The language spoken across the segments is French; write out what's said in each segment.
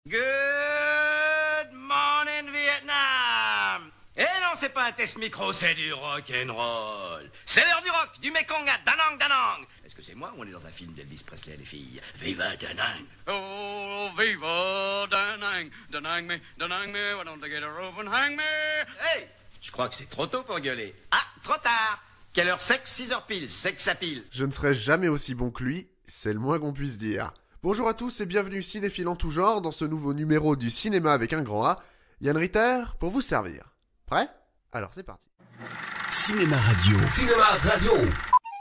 Good morning Vietnam. Eh non, c'est pas un test micro, c'est du rock'n'roll. C'est l'heure du rock, du Mekong à Danang Danang. Est-ce que c'est moi ou on est dans un film d'Elvis Presley, les filles? Viva Danang. Oh, viva Danang, Danang me, why don't they get a rope and hang me? Hey, je crois que c'est trop tôt pour gueuler. Ah, trop tard. Quelle heure c'est que 6h pile, c'est que ça pile. Je ne serai jamais aussi bon que lui, c'est le moins qu'on puisse dire. Bonjour à tous et bienvenue cinéphiles en tout genre dans ce nouveau numéro du cinéma avec un grand A. Yann Ritter pour vous servir. Prêt? Alors c'est parti. Cinéma Radio. Cinéma Radio.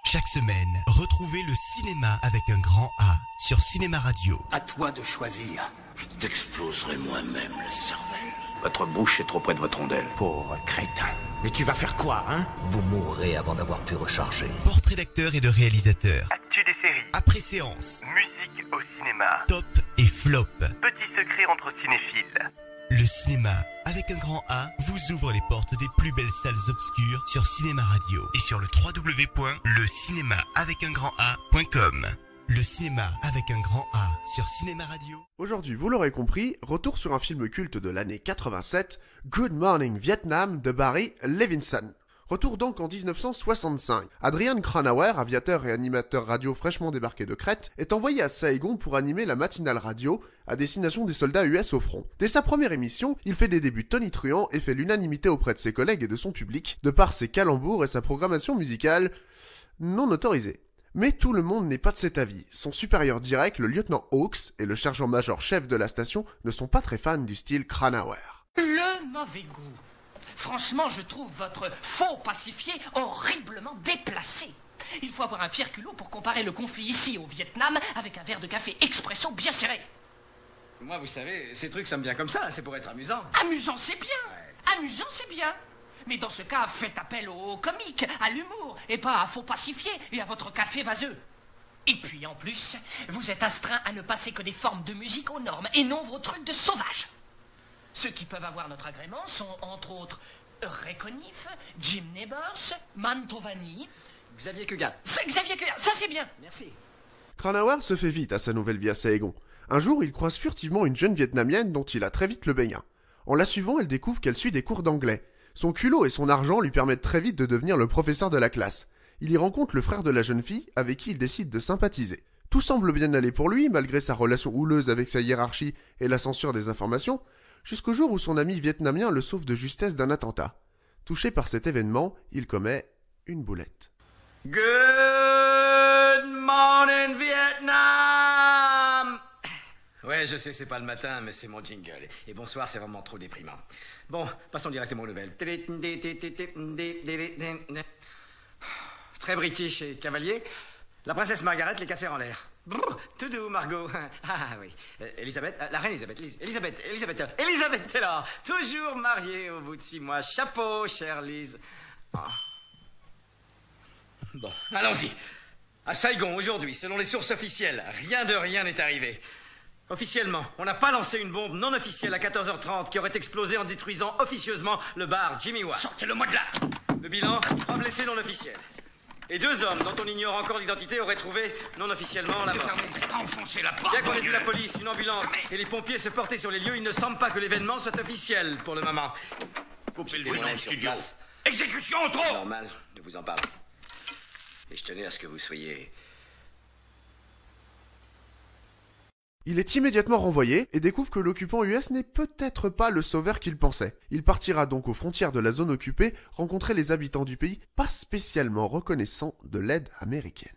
Chaque semaine, retrouvez le cinéma avec un grand A sur Cinéma Radio. À toi de choisir. Je t'exploserai moi-même la cervelle. Votre bouche est trop près de votre rondelle. Pauvre crétin. Mais tu vas faire quoi, hein? Vous mourrez avant d'avoir pu recharger. Portrait d'acteurs et de réalisateurs. Actu des séries. Après séance. Musique au cinéma. Top et flop. Petit secret entre cinéphiles. Le cinéma avec un grand A vous ouvre les portes des plus belles salles obscures sur Cinéma Radio et sur le www.lecinemaavecungranda.com. Le cinéma avec un grand A sur Cinéma Radio. Aujourd'hui, vous l'aurez compris, retour sur un film culte de l'année 87, Good Morning Vietnam de Barry Levinson. Retour donc en 1965. Adrian Cronauer, aviateur et animateur radio fraîchement débarqué de Crète, est envoyé à Saigon pour animer la matinale radio à destination des soldats US au front. Dès sa première émission, il fait des débuts tonitruants et fait l'unanimité auprès de ses collègues et de son public, de par ses calembours et sa programmation musicale non autorisée. Mais tout le monde n'est pas de cet avis. Son supérieur direct, le lieutenant Hawks, et le sergent-major chef de la station ne sont pas très fans du style Cronauer. Le mauvais goût. Franchement, je trouve votre faux pacifié horriblement déplacé. Il faut avoir un fier culot pour comparer le conflit ici au Vietnam avec un verre de café expresso bien serré. Moi, vous savez, ces trucs, ça me vient comme ça, c'est pour être amusant. Amusant, c'est bien. Amusant, c'est bien. Mais dans ce cas, faites appel au comique, à l'humour, et pas à faux pacifié et à votre café vaseux. Et puis, en plus, vous êtes astreint à ne passer que des formes de musique aux normes et non vos trucs de sauvages. Ceux qui peuvent avoir notre agrément sont, entre autres, Ray Conniff, Jim Nabors, Mantovani... Xavier Cugat. C'est Xavier Cugat, ça c'est bien. Merci. Cronauer se fait vite à sa nouvelle vie à Saigon. Un jour, il croise furtivement une jeune Vietnamienne dont il a très vite le béguin. En la suivant, elle découvre qu'elle suit des cours d'anglais. Son culot et son argent lui permettent très vite de devenir le professeur de la classe. Il y rencontre le frère de la jeune fille, avec qui il décide de sympathiser. Tout semble bien aller pour lui, malgré sa relation houleuse avec sa hiérarchie et la censure des informations, jusqu'au jour où son ami vietnamien le sauve de justesse d'un attentat. Touché par cet événement, il commet une boulette. Good morning Vietnam. Ouais, je sais, c'est pas le matin, mais c'est mon jingle. Et bonsoir, c'est vraiment trop déprimant. Bon, passons directement aux nouvelles. Très british et cavalier. La princesse Margaret, les cafés en l'air. Brrr, tout doux, Margot. Ah oui. Elisabeth, la reine Elisabeth est là. Toujours mariée au bout de 6 mois. Chapeau, chère Lise. Oh. Bon, allons-y. À Saigon, aujourd'hui, selon les sources officielles, rien de rien n'est arrivé. Officiellement, on n'a pas lancé une bombe non officielle à 14h30 qui aurait explosé en détruisant officieusement le bar Jimmy Wah. Sortez-le-moi de là. Le bilan, 3 blessés non officiels. Et 2 hommes dont on ignore encore l'identité auraient trouvé non officiellement la mort. Enfoncez la porte. Bien qu'on ait vu la police, une ambulance et les pompiers se porter sur les lieux, il ne semble pas que l'événement soit officiel pour le moment. Coupez le bruit dans le studio. Exécution en trop. Normal, ne vous en parle. Et je tenais à ce que vous soyez... Il est immédiatement renvoyé et découvre que l'occupant US n'est peut-être pas le sauveur qu'il pensait. Il partira donc aux frontières de la zone occupée rencontrer les habitants du pays pas spécialement reconnaissants de l'aide américaine.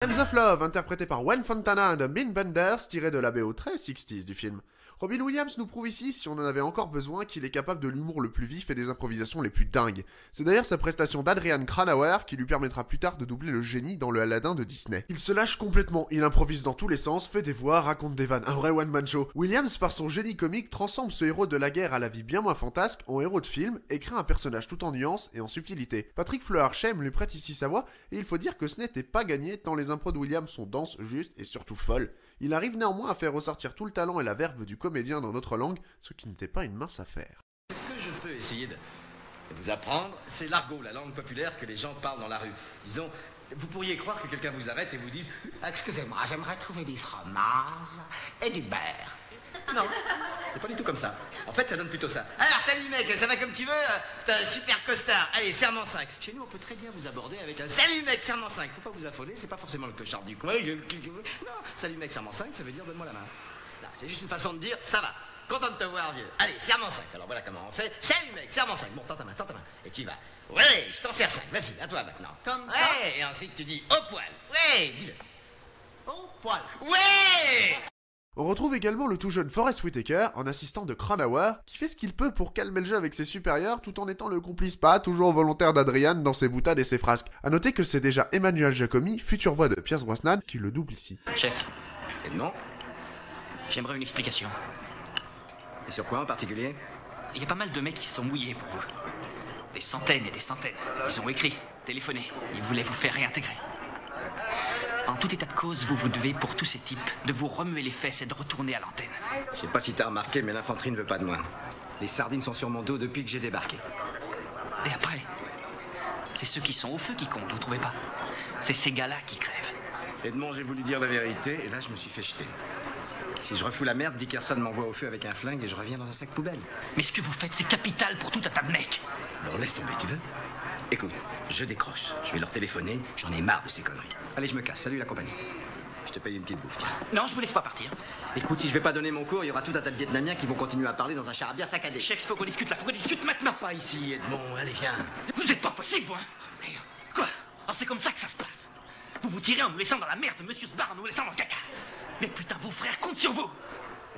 Gems of Love, interprété par Wayne Fontana and the Mean Benders, tiré de la BO très 60s du film. Robin Williams nous prouve ici, si on en avait encore besoin, qu'il est capable de l'humour le plus vif et des improvisations les plus dingues. C'est d'ailleurs sa prestation d'Adrian Cranauer qui lui permettra plus tard de doubler le génie dans le Aladdin de Disney. Il se lâche complètement, il improvise dans tous les sens, fait des voix, raconte des vannes, un vrai one-man show. Williams, par son génie comique, transforme ce héros de la guerre à la vie bien moins fantasque en héros de film et crée un personnage tout en nuances et en subtilité. Patrick Fleuarchem lui prête ici sa voix et il faut dire que ce n'était pas gagné tant les impros de Williams sont denses, justes et surtout folles. Il arrive néanmoins à faire ressortir tout le talent et la verve du comédien dans notre langue, ce qui n'était pas une mince affaire. Ce que je peux essayer de vous apprendre, c'est l'argot, la langue populaire que les gens parlent dans la rue. Disons, vous pourriez croire que quelqu'un vous arrête et vous dise « Excusez-moi, j'aimerais trouver du fromage et du beurre. » Non, c'est pas du tout comme ça. En fait, ça donne plutôt ça. Alors, salut mec, ça va comme tu veux? T'as un super costard. Allez, serment 5. Chez nous, on peut très bien vous aborder avec un salut mec, serment 5. Faut pas vous affoler, c'est pas forcément le clochard du coin. Non, salut mec, serment 5, ça veut dire donne-moi la main. Là, c'est juste une façon de dire ça va. Content de te voir, vieux. Allez, serment 5. Alors voilà comment on fait. Salut mec, serment 5. Bon, tends ta main. Et tu vas. Ouais, je t'en sers 5. Vas-y, à toi maintenant. Comme ça. Ouais, et ensuite tu dis au poil. Ouais, dis-le. Au poil. Ouais! On retrouve également le tout jeune Forest Whitaker, en assistant de Cranauer, qui fait ce qu'il peut pour calmer le jeu avec ses supérieurs tout en étant le complice pas toujours volontaire d'Adrian dans ses boutades et ses frasques. A noter que c'est déjà Emmanuel Giacomi, future voix de Pierce Brosnan, qui le double ici. Chef. Edmond, J'aimerais une explication. et sur quoi en particulier? Il y a pas mal de mecs qui se sont mouillés pour vous. Des centaines et des centaines. Ils ont écrit, téléphoné. Ils voulaient vous faire réintégrer. En tout état de cause, vous devez, pour tous ces types, de vous remuer les fesses et de retourner à l'antenne. Je sais pas si t'as remarqué, mais l'infanterie ne veut pas de moi. Les sardines sont sur mon dos depuis que j'ai débarqué. Et après, c'est ceux qui sont au feu qui comptent, vous trouvez pas? C'est ces gars-là qui crèvent. Edmond, j'ai voulu dire la vérité, et là, je me suis fait jeter. Si je refous la merde, Dickerson m'envoie au feu avec un flingue et je reviens dans un sac poubelle. Mais ce que vous faites, c'est capital pour tout un tas de mecs. Alors laisse tomber, tu veux? Écoute, je décroche. Je vais leur téléphoner, j'en ai marre de ces conneries. Allez, je me casse. Salut la compagnie. Je te paye une petite bouffe, tiens. Non, je vous laisse pas partir. Écoute, si je vais pas donner mon cours, il y aura tout un tas de Vietnamiens qui vont continuer à parler dans un charabia saccadé. Chef, il faut qu'on discute là, faut qu'on discute maintenant. Pas ici, Edmond. Allez, viens. Vous êtes pas possible, vous, hein? Merde. Quoi? Alors c'est comme ça que ça se passe. Vous vous tirez en nous laissant dans la merde, monsieur Sbar en nous laissant dans le caca. Mais putain, vos frères comptent sur vous.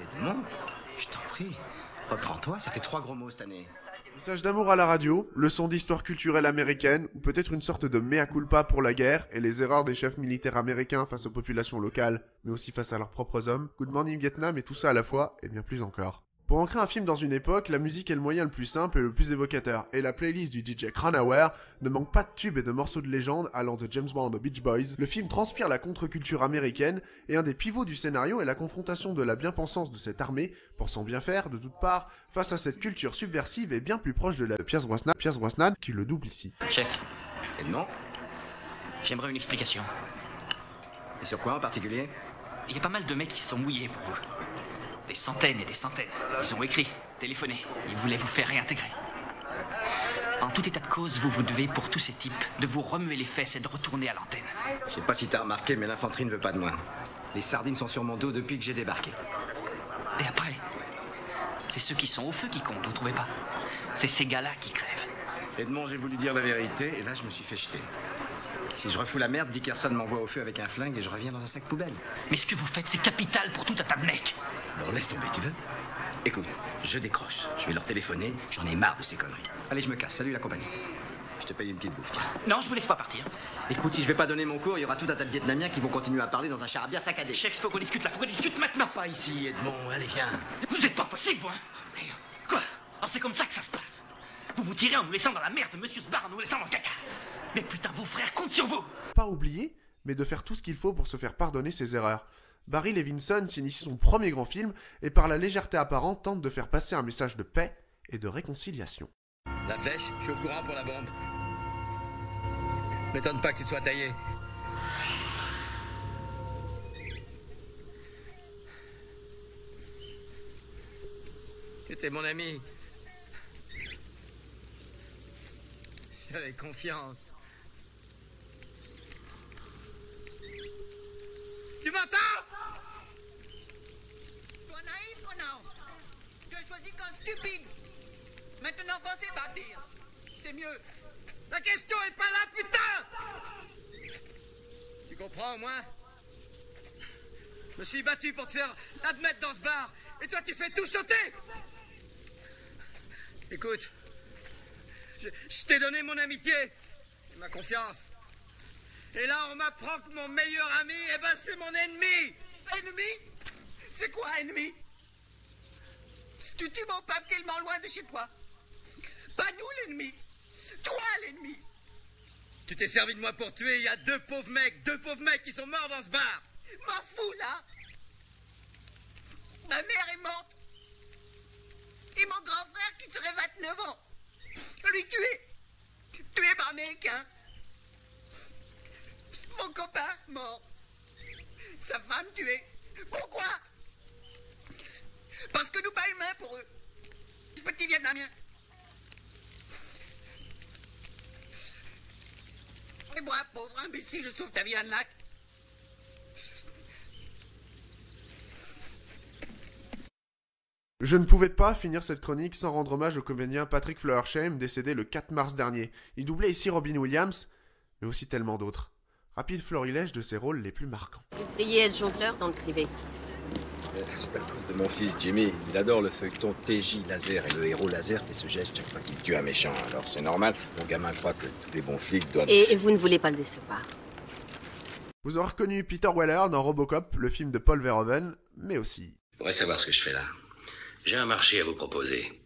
Edmond, je t'en prie. Reprends-toi, ça fait 3 gros mots cette année. Message d'amour à la radio, leçon d'histoire culturelle américaine, ou peut-être une sorte de mea culpa pour la guerre et les erreurs des chefs militaires américains face aux populations locales, mais aussi face à leurs propres hommes. Good Morning Vietnam et tout ça à la fois, et bien plus encore. Pour ancrer un film dans une époque, la musique est le moyen le plus simple et le plus évocateur, et la playlist du DJ Cranauer ne manque pas de tubes et de morceaux de légende allant de James Bond aux Beach Boys. Le film transpire la contre-culture américaine, et un des pivots du scénario est la confrontation de la bien-pensance de cette armée, pensant bien faire de toutes parts, face à cette culture subversive et bien plus proche de la de Pierce Brosnan, qui le double ici. Chef, Edmond, j'aimerais une explication. et sur quoi en particulier? Il y a pas mal de mecs qui se sont mouillés pour vous. Des centaines et des centaines. Ils ont écrit, téléphoné. Ils voulaient vous faire réintégrer. En tout état de cause, vous devez, pour tous ces types, de vous remuer les fesses et de retourner à l'antenne. Je sais pas si t'as remarqué, mais l'infanterie ne veut pas de moi. Les sardines sont sur mon dos depuis que j'ai débarqué. Et après, c'est ceux qui sont au feu qui comptent, vous trouvez pas? C'est ces gars-là qui crèvent. Edmond, j'ai voulu dire la vérité, et là, je me suis fait jeter. Si je refous la merde, Dickerson m'envoie au feu avec un flingue et je reviens dans un sac poubelle. Mais ce que vous faites, c'est capital pour tout un tas de mecs. Alors laisse tomber, tu veux? Écoute, je décroche. Je vais leur téléphoner, j'en ai marre de ces conneries. Allez, je me casse. Salut la compagnie. Je te paye une petite bouffe, tiens. Non, je vous laisse pas partir. Écoute, si je vais pas donner mon cours, il y aura tout un tas de Vietnamiens qui vont continuer à parler dans un charabia saccadé. Chef, il faut qu'on discute là, faut qu'on discute maintenant. Pas ici, Edmond. Allez, viens. Vous êtes pas possible, vous, hein? Merde. Quoi? Alors c'est comme ça que ça se passe. Vous vous tirez en nous laissant dans la merde, monsieur Sbar en nous laissant dans le caca. Mais putain, vos frères comptent sur vous. Pas oublier, mais de faire tout ce qu'il faut pour se faire pardonner ses erreurs. Barry Levinson s'initie son premier grand film et par la légèreté apparente tente de faire passer un message de paix et de réconciliation. La flèche, je suis au courant pour la bombe. M'étonne pas que tu te sois taillé. T'étais mon ami. J'avais confiance. Tu m'entends? Toi naïf ou non? Tu as choisi qu'un stupide. Maintenant, pensez partir. C'est mieux. La question est pas là, putain! Tu comprends, au moins? Je me suis battu pour te faire admettre dans ce bar. Et toi, tu fais tout sauter. Écoute, je t'ai donné mon amitié et ma confiance. Et là, on m'apprend que mon meilleur ami, eh ben, c'est mon ennemi. Ennemi? C'est quoi, ennemi? Tu tues mon peuple tellement loin de chez toi. Pas nous, l'ennemi. Toi, l'ennemi. Tu t'es servi de moi pour tuer, il y a deux pauvres mecs qui sont morts dans ce bar. M'en fous, là. Ma mère est morte. Et mon grand frère qui serait 29 ans. Lui tué par Américain. Mon copain mort. Sa femme tuée. Pourquoi? Parce que nous pas humains pour eux. Ce petit Vietnamien. Et moi, pauvre imbécile, je sauve ta vie à un lac. Je ne pouvais pas finir cette chronique sans rendre hommage au comédien Patrick Fleursham, décédé le 4 mars dernier. Il doublait ici Robin Williams, mais aussi tellement d'autres. Rapide florilège de ses rôles les plus marquants. Vous devriez être jongleur dans le privé. C'est à cause de mon fils Jimmy. Il adore le feuilleton TJ Laser et le héros Laser fait ce geste chaque fois qu'il tue un méchant. Alors c'est normal, mon gamin croit que tous les bons flics doivent... Et vous ne voulez pas le décevoir. Vous aurez reconnu Peter Weller dans Robocop, le film de Paul Verhoeven, mais aussi... Je voudrais savoir ce que je fais là. J'ai un marché à vous proposer.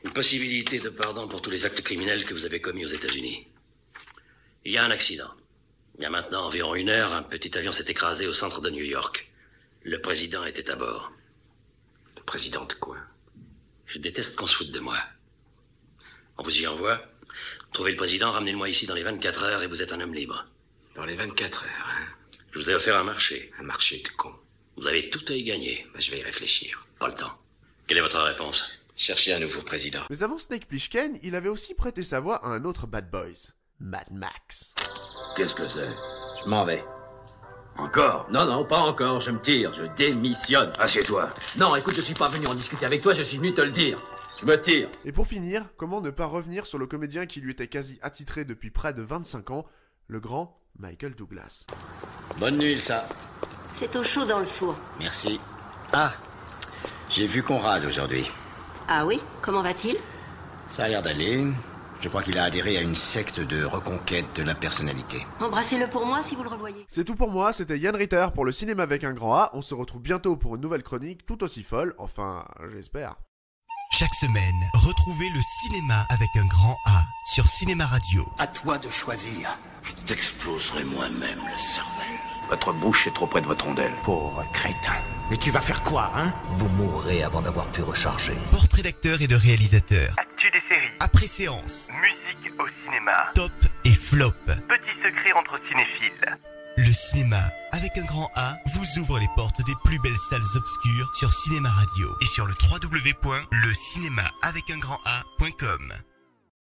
Une possibilité de pardon pour tous les actes criminels que vous avez commis aux États-Unis. Il y a un accident. Il y a maintenant environ 1 heure, un petit avion s'est écrasé au centre de New York. Le président était à bord. Le président de quoi? Je déteste qu'on se foute de moi. On vous y envoie. Trouvez le président, ramenez-le-moi ici dans les 24 heures et vous êtes un homme libre. Dans les 24 heures, hein? Je vous ai offert un marché. Un marché de con. Vous avez tout à y gagner. Je vais y réfléchir. Pas le temps. Quelle est votre réponse? Cherchez un nouveau président. Mais avant Snake Plissken, il avait aussi prêté sa voix à un autre Bad Boys, Mad Max. Qu'est-ce que c'est? Je m'en vais. Encore? Non, pas encore, je me tire, je démissionne. Assieds-toi. Non, écoute, je suis pas venu en discuter avec toi, je suis venu te le dire. Je me tire. Et pour finir, comment ne pas revenir sur le comédien qui lui était quasi attitré depuis près de 25 ans, le grand Michael Douglas. Bonne nuit, ça. C'est au chaud dans le four. Merci. Ah, j'ai vu Conrad aujourd'hui. Ah oui? Comment va-t-il? Ça a l'air d'aller. Je crois qu'il a adhéré à une secte de reconquête de la personnalité. Embrassez-le pour moi si vous le revoyez. C'est tout pour moi, c'était Yann Ritter pour le cinéma avec un grand A. On se retrouve bientôt pour une nouvelle chronique tout aussi folle, enfin, j'espère. Chaque semaine, retrouvez le cinéma avec un grand A sur Cinéma Radio. À toi de choisir. Je t'exploserai moi-même le cervelle. Votre bouche est trop près de votre rondelle. Pauvre crétin. Mais tu vas faire quoi, hein? Vous mourrez avant d'avoir pu recharger. Portrait d'acteurs et de réalisateurs. Actu des séries. Après séance. Musique au cinéma. Top et flop. Petits secrets entre cinéphiles. Le cinéma avec un grand A vous ouvre les portes des plus belles salles obscures sur Cinéma Radio et sur le www.lecinémaavecungranda.com.